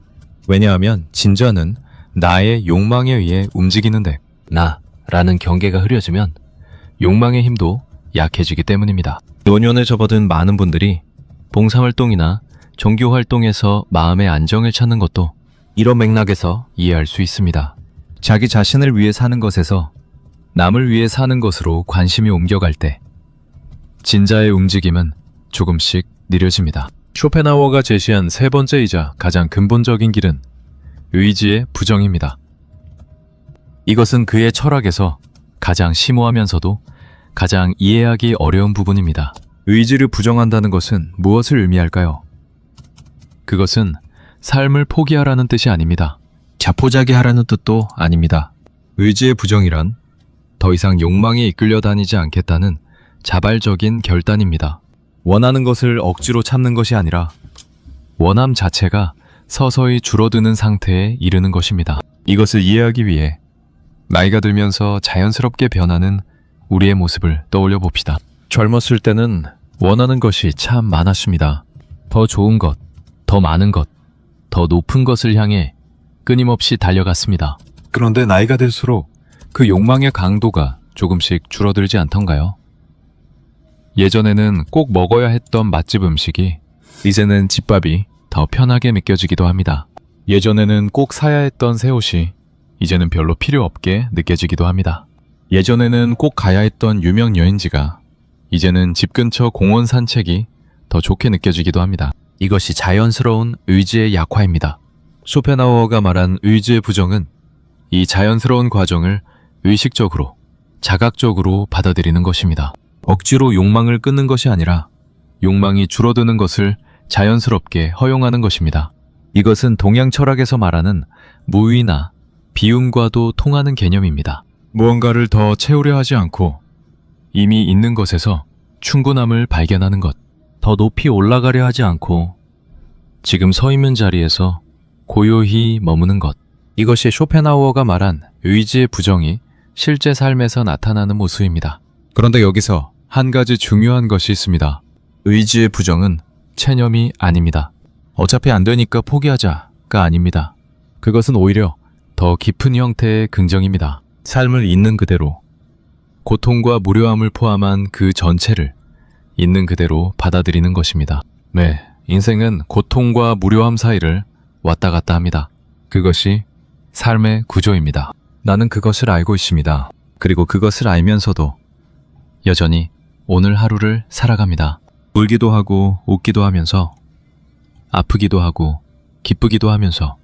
왜냐하면 진저는 나의 욕망에 의해 움직이는데 나라는 경계가 흐려지면 욕망의 힘도 약해지기 때문입니다. 노년에 접어든 많은 분들이 봉사활동이나 종교활동에서 마음의 안정을 찾는 것도 이런 맥락에서 이해할 수 있습니다. 자기 자신을 위해 사는 것에서 남을 위해 사는 것으로 관심이 옮겨갈 때 진자의 움직임은 조금씩 느려집니다. 쇼펜하우어가 제시한 세 번째이자 가장 근본적인 길은 의지의 부정입니다. 이것은 그의 철학에서 가장 심오하면서도 가장 이해하기 어려운 부분입니다. 의지를 부정한다는 것은 무엇을 의미할까요? 그것은 삶을 포기하라는 뜻이 아닙니다. 자포자기하라는 뜻도 아닙니다. 의지의 부정이란 더 이상 욕망에 이끌려 다니지 않겠다는 자발적인 결단입니다. 원하는 것을 억지로 참는 것이 아니라 원함 자체가 서서히 줄어드는 상태에 이르는 것입니다. 이것을 이해하기 위해 나이가 들면서 자연스럽게 변하는 우리의 모습을 떠올려 봅시다. 젊었을 때는 원하는 것이 참 많았습니다. 더 좋은 것, 더 많은 것, 더 높은 것을 향해 끊임없이 달려갔습니다. 그런데 나이가 들수록 그 욕망의 강도가 조금씩 줄어들지 않던가요? 예전에는 꼭 먹어야 했던 맛집 음식이 이제는 집밥이 더 편하게 느껴지기도 합니다. 예전에는 꼭 사야 했던 새 옷이 이제는 별로 필요 없게 느껴지기도 합니다. 예전에는 꼭 가야 했던 유명 여행지가 이제는 집 근처 공원 산책이 더 좋게 느껴지기도 합니다. 이것이 자연스러운 의지의 약화입니다. 쇼펜하우어가 말한 의지의 부정은 이 자연스러운 과정을 의식적으로, 자각적으로 받아들이는 것입니다. 억지로 욕망을 끊는 것이 아니라 욕망이 줄어드는 것을 자연스럽게 허용하는 것입니다. 이것은 동양 철학에서 말하는 무의나 비움과도 통하는 개념입니다. 무언가를 더 채우려 하지 않고 이미 있는 것에서 충분함을 발견하는 것, 더 높이 올라가려 하지 않고 지금 서 있는 자리에서 고요히 머무는 것, 이것이 쇼펜하우어가 말한 의지의 부정이 실제 삶에서 나타나는 모습입니다. 그런데 여기서 한 가지 중요한 것이 있습니다. 의지의 부정은 체념이 아닙니다. 어차피 안 되니까 포기하자가 아닙니다. 그것은 오히려 더 깊은 형태의 긍정입니다. 삶을 있는 그대로, 고통과 무료함을 포함한 그 전체를 있는 그대로 받아들이는 것입니다. 네, 인생은 고통과 무료함 사이를 왔다 갔다 합니다. 그것이 삶의 구조입니다. 나는 그것을 알고 있습니다. 그리고 그것을 알면서도 여전히 오늘 하루를 살아갑니다. 울기도 하고 웃기도 하면서, 아프기도 하고 기쁘기도 하면서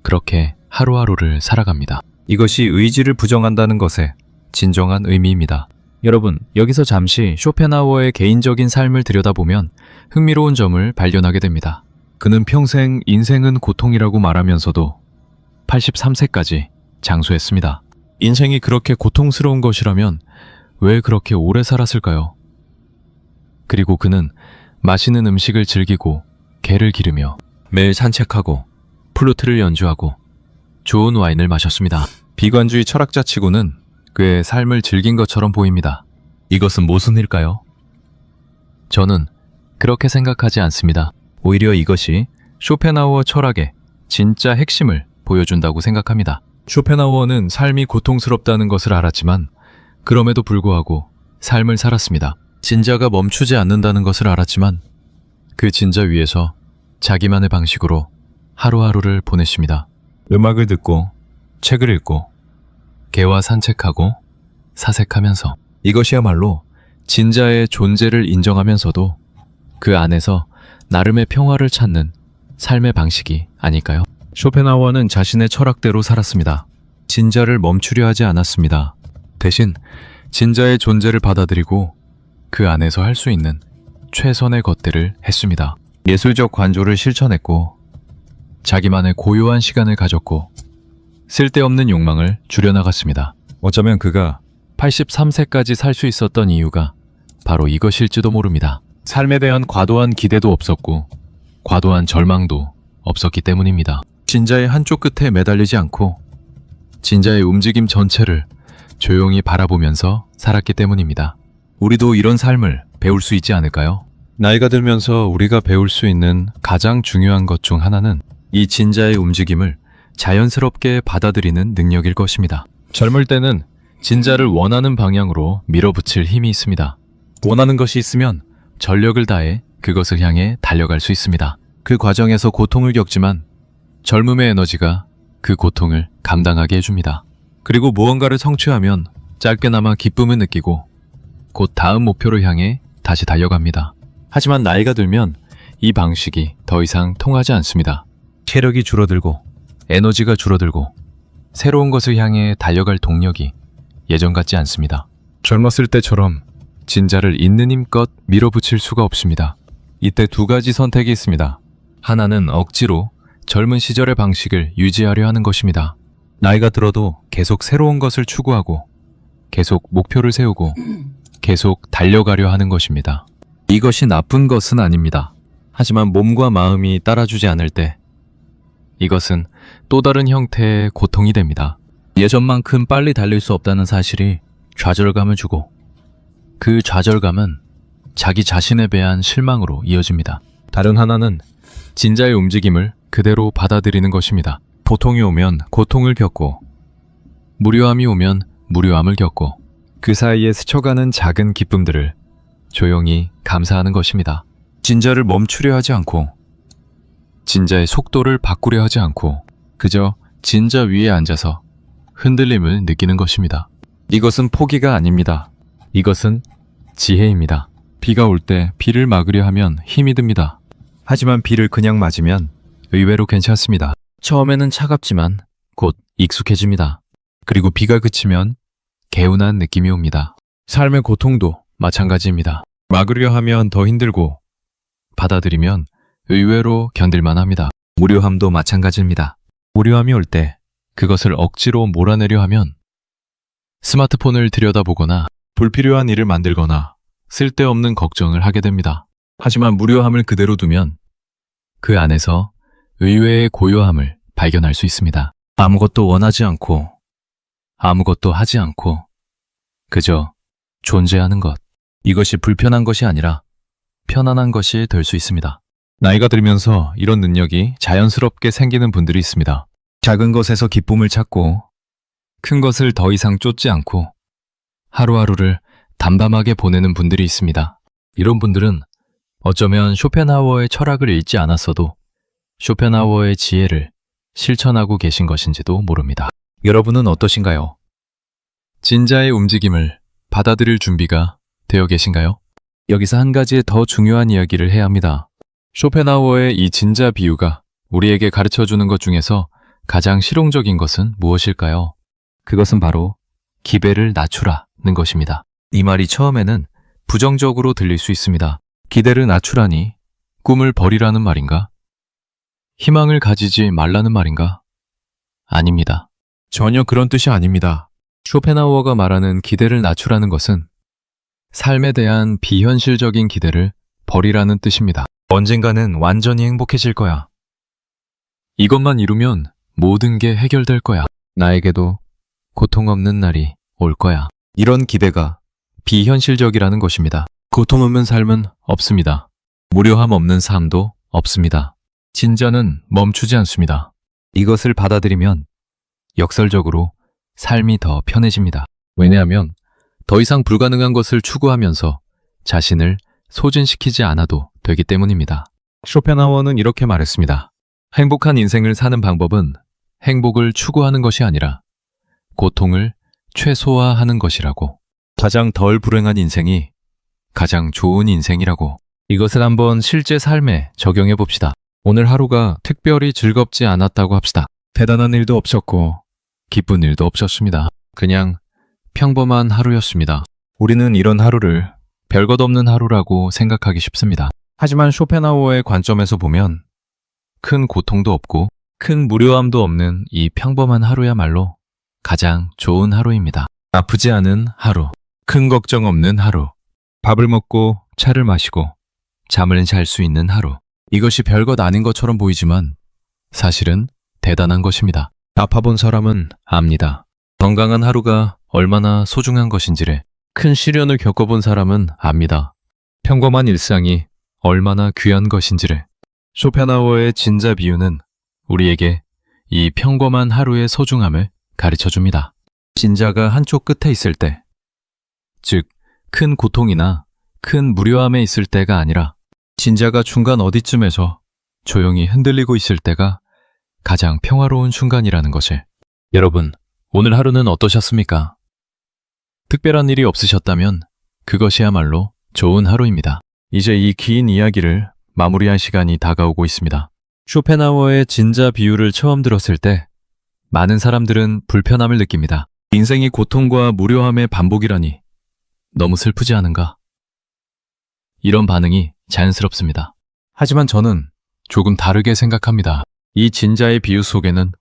그렇게 하루하루를 살아갑니다. 이것이 의지를 부정한다는 것의 진정한 의미입니다. 여러분, 여기서 잠시 쇼펜하우어의 개인적인 삶을 들여다보면 흥미로운 점을 발견하게 됩니다. 그는 평생 인생은 고통이라고 말하면서도 83세까지 장수했습니다. 인생이 그렇게 고통스러운 것이라면 왜 그렇게 오래 살았을까요? 그리고 그는 맛있는 음식을 즐기고 개를 기르며 매일 산책하고 플루트를 연주하고 좋은 와인을 마셨습니다. 비관주의 철학자치고는 그의 삶을 즐긴 것처럼 보입니다. 이것은 무슨 일까요? 저는 그렇게 생각하지 않습니다. 오히려 이것이 쇼펜하우어 철학의 진짜 핵심을 보여준다고 생각합니다. 쇼펜하우어는 삶이 고통스럽다는 것을 알았지만 그럼에도 불구하고 삶을 살았습니다. 진자가 멈추지 않는다는 것을 알았지만 그 진자 위에서 자기만의 방식으로 하루하루를 보냈습니다. 음악을 듣고 책을 읽고 개와 산책하고 사색하면서, 이것이야말로 진자의 존재를 인정하면서도 그 안에서 나름의 평화를 찾는 삶의 방식이 아닐까요? 쇼펜하우어는 자신의 철학대로 살았습니다. 진자를 멈추려 하지 않았습니다. 대신 진자의 존재를 받아들이고 그 안에서 할 수 있는 최선의 것들을 했습니다. 예술적 관조를 실천했고, 자기만의 고요한 시간을 가졌고, 쓸데없는 욕망을 줄여나갔습니다. 어쩌면 그가 83세까지 살 수 있었던 이유가 바로 이것일지도 모릅니다. 삶에 대한 과도한 기대도 없었고, 과도한 절망도 없었기 때문입니다. 진자의 한쪽 끝에 매달리지 않고, 진자의 움직임 전체를 조용히 바라보면서 살았기 때문입니다. 우리도 이런 삶을 배울 수 있지 않을까요? 나이가 들면서 우리가 배울 수 있는 가장 중요한 것 중 하나는 이 진자의 움직임을 자연스럽게 받아들이는 능력일 것입니다. 젊을 때는 진자를 원하는 방향으로 밀어붙일 힘이 있습니다. 원하는 것이 있으면 전력을 다해 그것을 향해 달려갈 수 있습니다. 그 과정에서 고통을 겪지만 젊음의 에너지가 그 고통을 감당하게 해줍니다. 그리고 무언가를 성취하면 짧게나마 기쁨을 느끼고 곧 다음 목표를 향해 다시 달려갑니다. 하지만 나이가 들면 이 방식이 더 이상 통하지 않습니다. 체력이 줄어들고 에너지가 줄어들고 새로운 것을 향해 달려갈 동력이 예전 같지 않습니다. 젊었을 때처럼 진자를 있는 힘껏 밀어붙일 수가 없습니다. 이때 두 가지 선택이 있습니다. 하나는 억지로 젊은 시절의 방식을 유지하려 하는 것입니다. 나이가 들어도 계속 새로운 것을 추구하고 계속 목표를 세우고 계속 달려가려 하는 것입니다. 이것이 나쁜 것은 아닙니다. 하지만 몸과 마음이 따라주지 않을 때 이것은 또 다른 형태의 고통이 됩니다. 예전만큼 빨리 달릴 수 없다는 사실이 좌절감을 주고 그 좌절감은 자기 자신에 대한 실망으로 이어집니다. 다른 하나는 진자의 움직임을 그대로 받아들이는 것입니다. 고통이 오면 고통을 겪고 무료함이 오면 무료함을 겪고 그 사이에 스쳐가는 작은 기쁨들을 조용히 감사하는 것입니다. 진자를 멈추려 하지 않고 진자의 속도를 바꾸려 하지 않고 그저 진자 위에 앉아서 흔들림을 느끼는 것입니다. 이것은 포기가 아닙니다. 이것은 지혜입니다. 비가 올 때 비를 막으려 하면 힘이 듭니다. 하지만 비를 그냥 맞으면 의외로 괜찮습니다. 처음에는 차갑지만 곧 익숙해집니다. 그리고 비가 그치면 개운한 느낌이 옵니다. 삶의 고통도 마찬가지입니다. 막으려 하면 더 힘들고 받아들이면 의외로 견딜만 합니다. 무료함도 마찬가지입니다. 무료함이 올 때 그것을 억지로 몰아내려 하면 스마트폰을 들여다보거나 불필요한 일을 만들거나 쓸데없는 걱정을 하게 됩니다. 하지만 무료함을 그대로 두면 그 안에서 의외의 고요함을 발견할 수 있습니다. 아무것도 원하지 않고 아무것도 하지 않고 그저 존재하는 것. 이것이 불편한 것이 아니라 편안한 것이 될 수 있습니다. 나이가 들면서 이런 능력이 자연스럽게 생기는 분들이 있습니다. 작은 것에서 기쁨을 찾고 큰 것을 더 이상 쫓지 않고 하루하루를 담담하게 보내는 분들이 있습니다. 이런 분들은 어쩌면 쇼펜하우어의 철학을 읽지 않았어도 쇼펜하우어의 지혜를 실천하고 계신 것인지도 모릅니다. 여러분은 어떠신가요? 진자의 움직임을 받아들일 준비가 되어 계신가요? 여기서 한 가지 더 중요한 이야기를 해야 합니다. 쇼펜하우어의 이 진자 비유가 우리에게 가르쳐주는 것 중에서 가장 실용적인 것은 무엇일까요? 그것은 바로 기대를 낮추라는 것입니다. 이 말이 처음에는 부정적으로 들릴 수 있습니다. 기대를 낮추라니 꿈을 버리라는 말인가? 희망을 가지지 말라는 말인가? 아닙니다. 전혀 그런 뜻이 아닙니다. 쇼펜하우어가 말하는 기대를 낮추라는 것은 삶에 대한 비현실적인 기대를 버리라는 뜻입니다. 언젠가는 완전히 행복해질 거야. 이것만 이루면 모든 게 해결될 거야. 나에게도 고통 없는 날이 올 거야. 이런 기대가 비현실적이라는 것입니다. 고통 없는 삶은 없습니다. 무료함 없는 삶도 없습니다. 진자는 멈추지 않습니다. 이것을 받아들이면 역설적으로 삶이 더 편해집니다. 왜냐하면 더 이상 불가능한 것을 추구하면서 자신을 소진시키지 않아도 되기 때문입니다. 쇼펜하우어는 이렇게 말했습니다. 행복한 인생을 사는 방법은 행복을 추구하는 것이 아니라 고통을 최소화하는 것이라고. 가장 덜 불행한 인생이 가장 좋은 인생이라고. 이것을 한번 실제 삶에 적용해 봅시다. 오늘 하루가 특별히 즐겁지 않았다고 합시다. 대단한 일도 없었고 기쁜 일도 없었습니다. 그냥 평범한 하루였습니다. 우리는 이런 하루를 별것 없는 하루라고 생각하기 쉽습니다. 하지만 쇼펜하우어의 관점에서 보면 큰 고통도 없고 큰 무료함도 없는 이 평범한 하루야말로 가장 좋은 하루입니다. 아프지 않은 하루, 큰 걱정 없는 하루, 밥을 먹고 차를 마시고 잠을 잘 수 있는 하루. 이것이 별것 아닌 것처럼 보이지만 사실은 대단한 것입니다. 아파본 사람은 압니다. 건강한 하루가 얼마나 소중한 것인지를. 큰 시련을 겪어본 사람은 압니다. 평범한 일상이 얼마나 귀한 것인지를. 쇼펜하우어의 진자 비유는 우리에게 이 평범한 하루의 소중함을 가르쳐줍니다. 진자가 한쪽 끝에 있을 때, 즉 큰 고통이나 큰 무료함에 있을 때가 아니라 진자가 중간 어디쯤에서 조용히 흔들리고 있을 때가 가장 평화로운 순간이라는 것을. 여러분, 오늘 하루는 어떠셨습니까? 특별한 일이 없으셨다면 그것이야말로 좋은 하루입니다. 이제 이 긴 이야기를 마무리할 시간이 다가오고 있습니다. 쇼펜하우어의 진자 비유를 처음 들었을 때 많은 사람들은 불편함을 느낍니다. 인생이 고통과 무료함의 반복이라니 너무 슬프지 않은가? 이런 반응이 자연스럽습니다. 하지만 저는 조금 다르게 생각합니다. 이 진자의 비유 속에는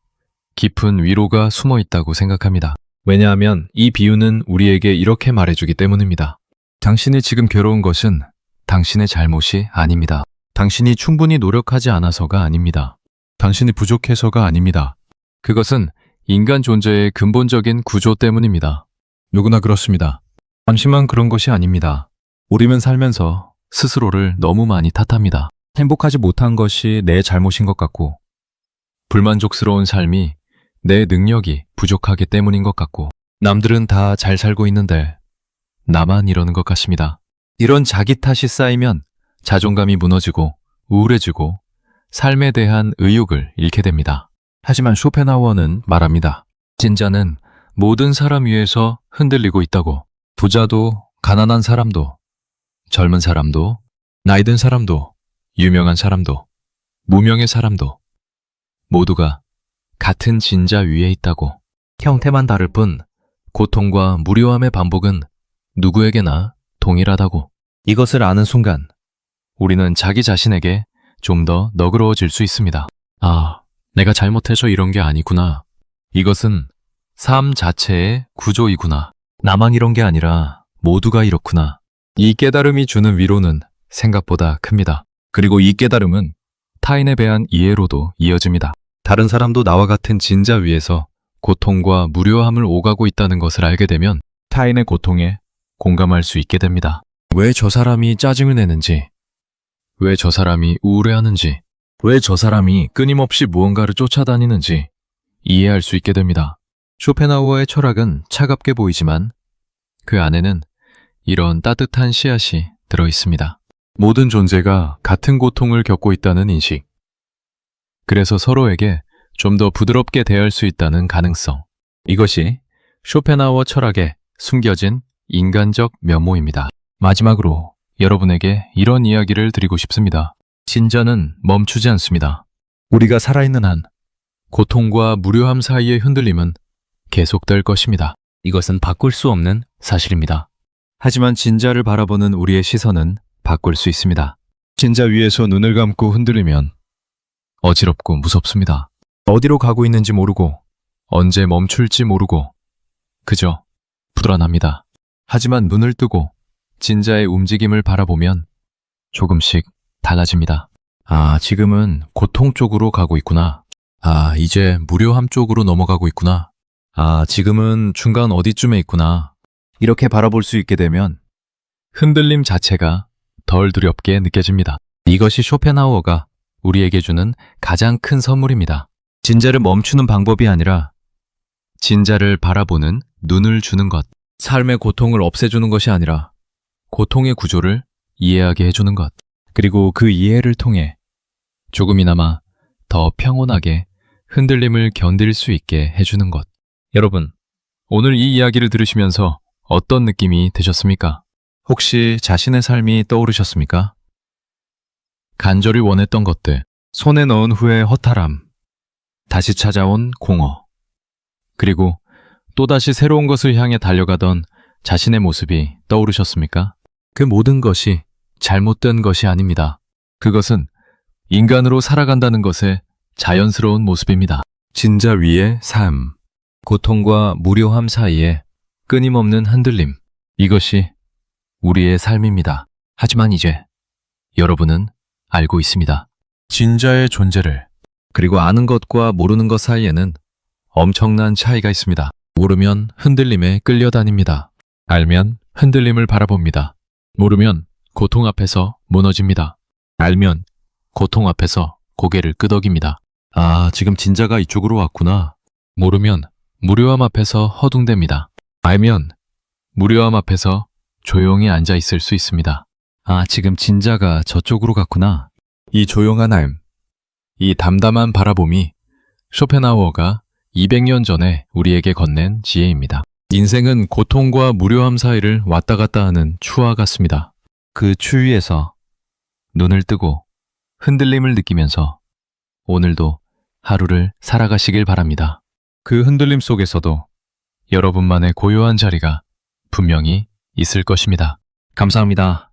깊은 위로가 숨어 있다고 생각합니다. 왜냐하면 이 비유는 우리에게 이렇게 말해주기 때문입니다. 당신이 지금 괴로운 것은 당신의 잘못이 아닙니다. 당신이 충분히 노력하지 않아서가 아닙니다. 당신이 부족해서가 아닙니다. 그것은 인간 존재의 근본적인 구조 때문입니다. 누구나 그렇습니다. 당신만 그런 것이 아닙니다. 우리는 살면서 스스로를 너무 많이 탓합니다. 행복하지 못한 것이 내 잘못인 것 같고, 불만족스러운 삶이 내 능력이 부족하기 때문인 것 같고, 남들은 다 잘 살고 있는데 나만 이러는 것 같습니다. 이런 자기 탓이 쌓이면 자존감이 무너지고 우울해지고 삶에 대한 의욕을 잃게 됩니다. 하지만 쇼펜하우어는 말합니다. 진자는 모든 사람 위에서 흔들리고 있다고. 부자도 가난한 사람도 젊은 사람도 나이든 사람도 유명한 사람도 무명의 사람도 모두가 같은 진자 위에 있다고. 형태만 다를 뿐 고통과 무료함의 반복은 누구에게나 동일하다고. 이것을 아는 순간 우리는 자기 자신에게 좀 더 너그러워질 수 있습니다. 아, 내가 잘못해서 이런 게 아니구나. 이것은 삶 자체의 구조이구나. 나만 이런 게 아니라 모두가 이렇구나. 이 깨달음이 주는 위로는 생각보다 큽니다. 그리고 이 깨달음은 타인에 대한 이해로도 이어집니다. 다른 사람도 나와 같은 진자 위에서 고통과 무료함을 오가고 있다는 것을 알게 되면 타인의 고통에 공감할 수 있게 됩니다. 왜 저 사람이 짜증을 내는지, 왜 저 사람이 우울해하는지, 왜 저 사람이 끊임없이 무언가를 쫓아다니는지 이해할 수 있게 됩니다. 쇼펜하우어의 철학은 차갑게 보이지만 그 안에는 이런 따뜻한 씨앗이 들어 있습니다. 모든 존재가 같은 고통을 겪고 있다는 인식. 그래서 서로에게 좀 더 부드럽게 대할 수 있다는 가능성. 이것이 쇼펜하우어 철학에 숨겨진 인간적 면모입니다. 마지막으로 여러분에게 이런 이야기를 드리고 싶습니다. 진자는 멈추지 않습니다. 우리가 살아있는 한 고통과 무료함 사이의 흔들림은 계속될 것입니다. 이것은 바꿀 수 없는 사실입니다. 하지만 진자를 바라보는 우리의 시선은 바꿀 수 있습니다. 진자 위에서 눈을 감고 흔들리면 어지럽고 무섭습니다. 어디로 가고 있는지 모르고 언제 멈출지 모르고 그저 불안합니다. 하지만 눈을 뜨고 진자의 움직임을 바라보면 조금씩 달라집니다. 아, 지금은 고통 쪽으로 가고 있구나. 아, 이제 무료함 쪽으로 넘어가고 있구나. 아, 지금은 중간 어디쯤에 있구나. 이렇게 바라볼 수 있게 되면 흔들림 자체가 덜 두렵게 느껴집니다. 이것이 쇼펜하우어가 우리에게 주는 가장 큰 선물입니다. 진자를 멈추는 방법이 아니라 진자를 바라보는 눈을 주는 것. 삶의 고통을 없애주는 것이 아니라 고통의 구조를 이해하게 해주는 것. 그리고 그 이해를 통해 조금이나마 더 평온하게 흔들림을 견딜 수 있게 해주는 것. 여러분, 오늘 이 이야기를 들으시면서 어떤 느낌이 드셨습니까? 혹시 자신의 삶이 떠오르셨습니까? 간절히 원했던 것들, 손에 넣은 후의 허탈함, 다시 찾아온 공허, 그리고 또다시 새로운 것을 향해 달려가던 자신의 모습이 떠오르셨습니까? 그 모든 것이 잘못된 것이 아닙니다. 그것은 인간으로 살아간다는 것의 자연스러운 모습입니다. 진자 위의 삶, 고통과 무료함 사이에 끊임없는 흔들림. 이것이 우리의 삶입니다. 하지만 이제 여러분은 알고 있습니다. 진자의 존재를. 그리고 아는 것과 모르는 것 사이에는 엄청난 차이가 있습니다. 모르면 흔들림에 끌려다닙니다. 알면 흔들림을 바라봅니다. 모르면 고통 앞에서 무너집니다. 알면 고통 앞에서 고개를 끄덕입니다. 아, 지금 진자가 이쪽으로 왔구나. 모르면 무료함 앞에서 허둥댑니다. 알면 무료함 앞에서 조용히 앉아 있을 수 있습니다. 아, 지금 진자가 저쪽으로 갔구나. 이 조용한 삶, 이 담담한 바라봄이 쇼펜하우어가 200년 전에 우리에게 건넨 지혜입니다. 인생은 고통과 무료함 사이를 왔다 갔다 하는 추와 같습니다. 그 추위에서 눈을 뜨고 흔들림을 느끼면서 오늘도 하루를 살아가시길 바랍니다. 그 흔들림 속에서도 여러분만의 고요한 자리가 분명히 있을 것입니다. 감사합니다.